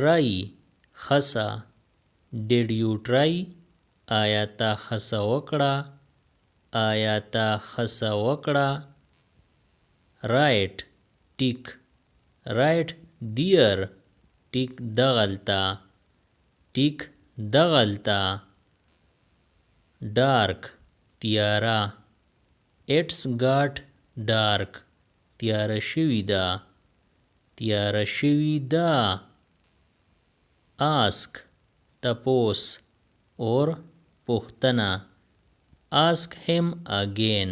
try خسا did you try آیا تا خسا وکړه آیا تا خسا وکړه right ټیک right dear ټیک دغلطه ټیک دغلطه dark تیاره it's got dark تیاره شوی ده تیاره شوی ده ask تپوس اور پوښتنه ask him again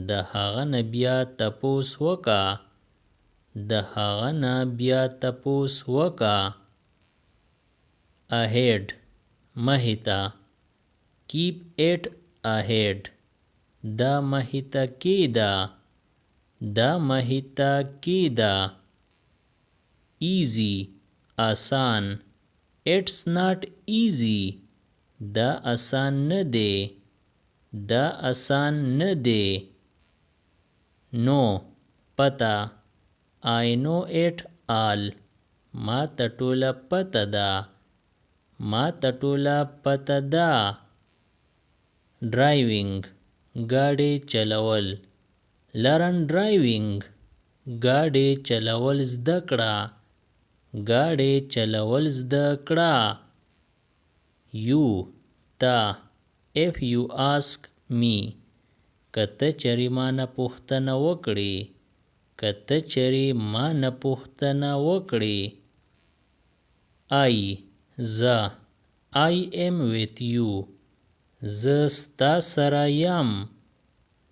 د هغه نه بیا تپوس وکړه د هغه نه بیا تپوس وکړه ahead مخې keep it ahead دا مخې ته کېږده دا مخې ته کېږده easy آسان it's not easy دا آسان نه دی دا آسان نه دی no پته I know it all ما ته ټوله پته ده ما ته ټوله پته ده driving ګاډی چلول learn driving ګاډی چلول زده کړه ګاډی چلول زده کړه you تا if you ask me که ته چېرې ما نه پوښتنه وکړې که ته چېرې ما نه پوښتنه وکړې I زه I am with you زه ستا سره یم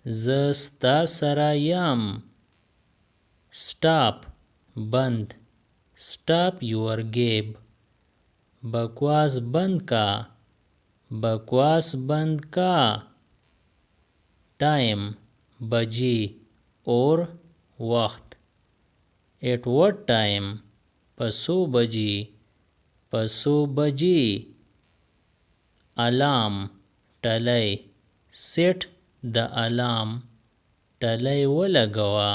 زه ستا سره یم stop بند stop your gap بکواس بند کا بکواس بند کا time بجې اور وخت at what time پسو بجې پسو بجې alarm ټلی set the alarm ټلی ولګوه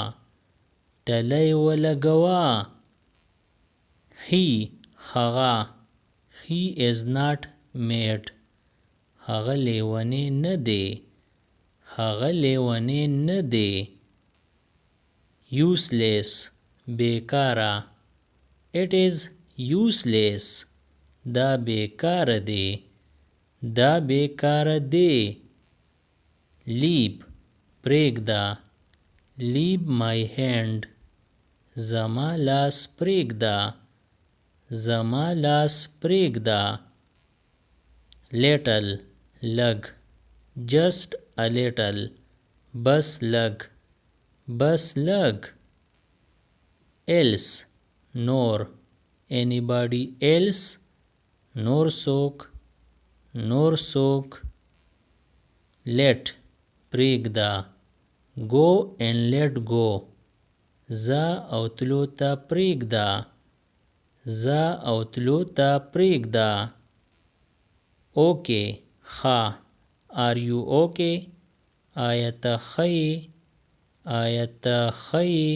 ټلی ولګوه he هغه he is not mad هغه لیونی نه دی هغه لیونی نه دی useless بیکاره it is useless دا بیکاره دی دا بیکاره دی leave پرېږده leave my hand زما لاس پرېږده زما لاس پرېږده little لږ just a little بس لږ بس لږ else نور anybody else نور څوک نور څوک let پرېږده go and let go ځه او تلو ته پرېږده ځه او تلو ته پرېږده okay ښه are you okay آیا ته ښه یې آیا ته ښه یې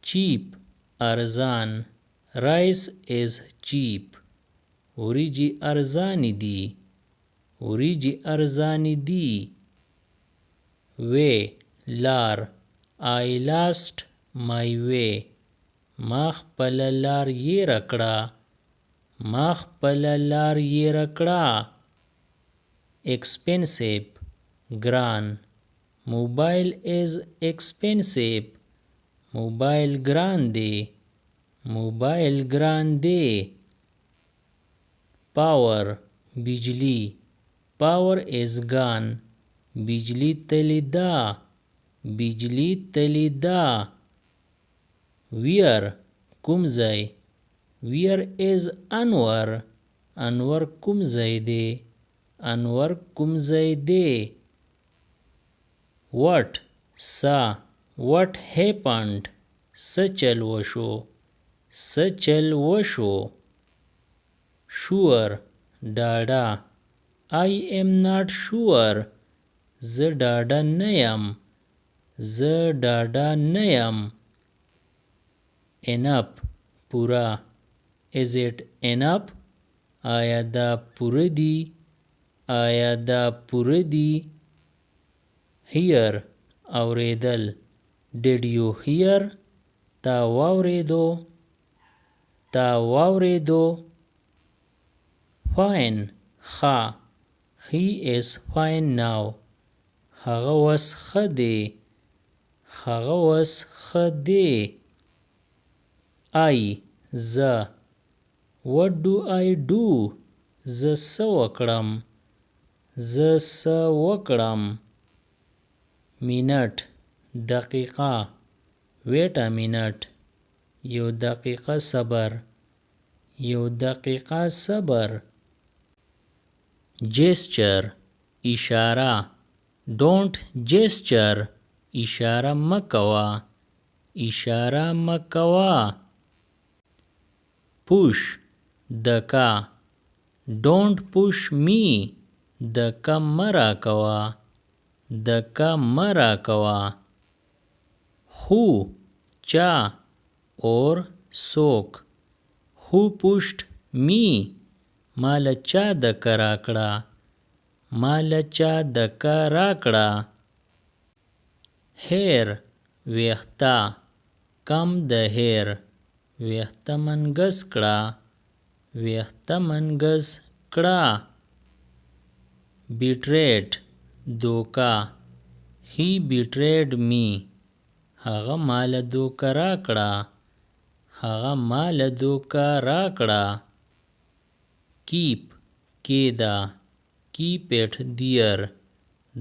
cheap ارزان rice is cheap وریجې ارزانې دي وریجې ارزانې دي way لار I lost my way ما خپله لار هېره کړه ما خپله لار هېره کړه expensive ګران موبایل is expensive موبایل ګران دی موبایل ګران دی power بجلی power is gone بجلی تللی ده بجلی تللی ده where کوم ځای where is انور انور کوم ځای دی انور کوم ځای دی what څه what happened څه چل وشو څه چل وشو sure ډاډه I am not sure زه ډاډه نه یم زه ډاډه نه یم enough پوره Is it enough? آیا دا پوره دی؟ آیا دا پوره دی؟ Hear اوریدل. Did you hear? تا واوریدو؟ تا واوریدو؟ Fine ښه. He is fine now. هغه وس ښه دی. هغه وس ښه دی. I زه. What do I do? زه څه وکړم؟ زه څه وکړم؟ منټ دقیقه. Wait a minute. یو دقیقه صبر. یو دقیقه صبر. Gesture اشاره. Don't gesture. اشاره مکوه. اشاره مکوه. Push دکا. Don't push me. دکا مرا کوه. دکا مرا کوه. Who چا or سوک. Who pushed me? مال چا دکا راکړه. مال چا دکا راکړه. Hair ویښته. Comb the hair. ویښته منګس کړه. ویښته منګس کړه. Betrayed دوکا. He betrayed me. هغه مال دوکا راکړه. هغه مال دوکا راکړه. Keep کیدا. Keep it there.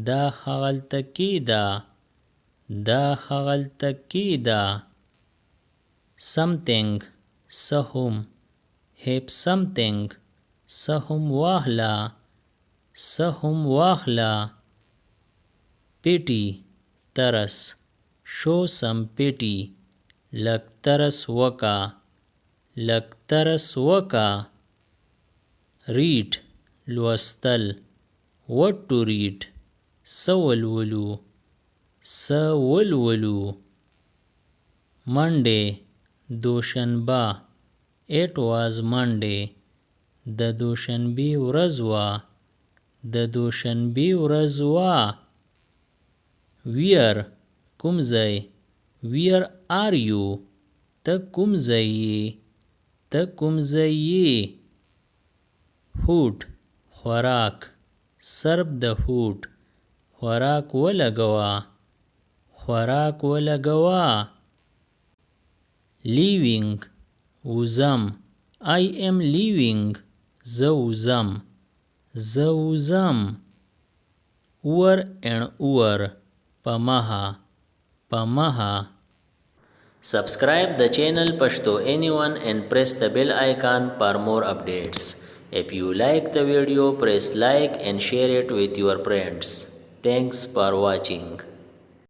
دا هغلته کیدا. دا هغلته کیدا. Something سهم. Have something. سهم واخله. سهم واخله. Pity ترس. Show some pity. لږ ترس وکا. لږ ترس وکا. Read لوستل. What to read? څه ولولو. څه ولولو. Monday دوشنبه. It was Monday. د دوشنبې ورځ وه. د دوشنبې ورځ وه. Where کوم ځای. Where are you? ته کوم ځای یې. ته کوم ځای یې. Food خوراک. Serve the food. خوراک ولګوه. خوراک ولګوه. Leaving وزم. I am leaving. زه وزم. زه وزم. Over and over. پمها. پمها. Subscribe the channel Pashto Anyone and press the bell icon for more updates. If you like the video, press like and share it with your friends. Thanks for watching.